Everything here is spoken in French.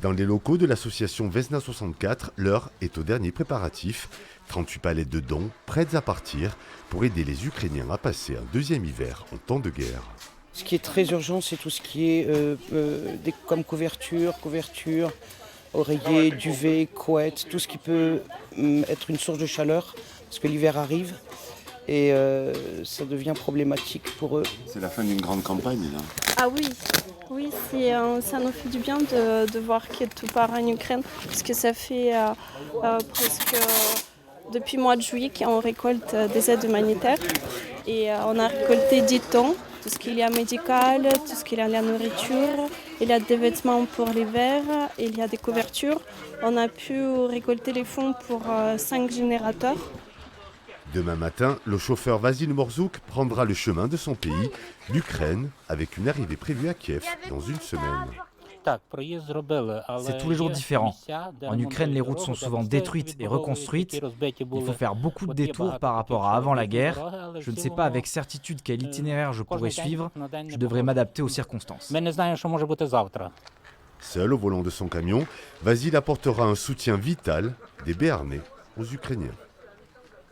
Dans les locaux de l'association Vesna 64, l'heure est au dernier préparatif. 38 palettes de dons prêtes à partir pour aider les Ukrainiens à passer un deuxième hiver en temps de guerre. Ce qui est très urgent, c'est tout ce qui est comme couverture, oreiller, duvet, couette, tout ce qui peut être une source de chaleur, parce que l'hiver arrive et ça devient problématique pour eux. C'est la fin d'une grande campagne là. Ah oui, oui, ça nous fait du bien de voir que tout part en Ukraine, parce que ça fait presque depuis le mois de juillet qu'on récolte des aides humanitaires et on a récolté 10 tonnes. Tout ce qu'il y a médical, tout ce qu'il y a la nourriture, il y a des vêtements pour l'hiver, il y a des couvertures. On a pu récolter les fonds pour 5 générateurs. Demain matin, le chauffeur Vasil Morzouk prendra le chemin de son pays, l'Ukraine, avec une arrivée prévue à Kiev dans une semaine. C'est tous les jours différent. En Ukraine, les routes sont souvent détruites et reconstruites. Il faut faire beaucoup de détours par rapport à avant la guerre. Je ne sais pas avec certitude quel itinéraire je pourrais suivre. Je devrais m'adapter aux circonstances. Seul au volant de son camion, Vasil apportera un soutien vital des Béarnais aux Ukrainiens.